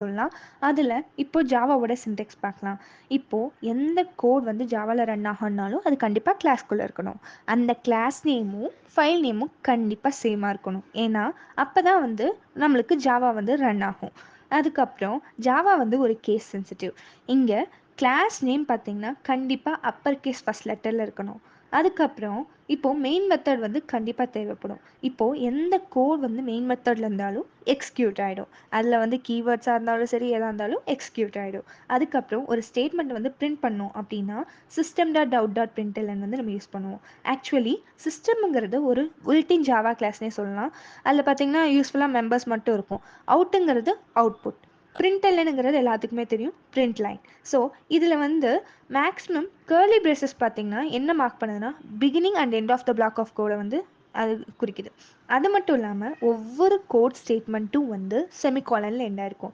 சொல்லலாம். அதில இப்போ ஜாவாவோட சின்டெக்ஸ் பார்க்கலாம். இப்போ எந்த கோட் வந்து ஜாவால ரன் ஆகணும்னாலும், அது கண்டிப்பா கிளாஸ்க்குள்ள இருக்கணும். அந்த கிளாஸ் நேமும், ஃபைல் நேமும் கண்டிப்பா சேமா இருக்கணும். ஏன்னா, அப்பதான் வந்து நம்மளுக்கு ஜாவா வந்து ரன் ஆகும். அதுக்கப்புறம் ஜாவா வந்து ஒரு கேஸ் சென்சிட்டிவ். இங்க கிளாஸ் நேம் பார்த்தீங்கன்னா, கண்டிப்பா அப்பர் கேஸ் ஃபர்ஸ்ட் லெட்டர்ல இருக்கணும். அதுக்கப்புறம் இப்போ மெயின் மெத்தட் வந்து கண்டிப்பா தேவைப்படும். இப்போ எந்த கோட் வந்து மெயின் மெத்தட்ல இருந்தாலும் எக்ஸிக்யூட் ஆயிடும். அதில் வந்து கீவேர்ட்ஸாக இருந்தாலும் சரி எதாக இருந்தாலும் எக்ஸிக்யூட் ஆகிடும். அதுக்கப்புறம் ஒரு ஸ்டேட்மெண்ட் வந்து பிரிண்ட் பண்ணோம் அப்படின்னா system.out.println வந்து நம்ம யூஸ் பண்ணுவோம். ஆக்சுவலி சிஸ்டம்ங்கிறது ஒரு built-in ஜாவா கிளாஸ்னே சொல்லலாம். அதில் பார்த்தீங்கன்னா யூஸ்ஃபுல்லாக மெம்பர்ஸ் மட்டும் இருக்கும். அவுட்டுங்கிறது அவுட்புட். பிரிண்ட்எல்என்ங்கிறது எல்லாத்துக்குமே தெரியும், பிரிண்ட் லைன். ஸோ இதில் வந்து மேக்ஸிமம் கேர்லி பிரேசஸ் பார்த்தீங்கன்னா என்ன மார்க் பண்ணுதுன்னா beginning and end of the block of கோடை வந்து அது குறிக்குது. அது மட்டும் இல்லாமல் ஒவ்வொரு கோட் ஸ்டேட்மெண்ட்டும் வந்து செமிகாலனில் எண்ட் ஆயிருக்கும்.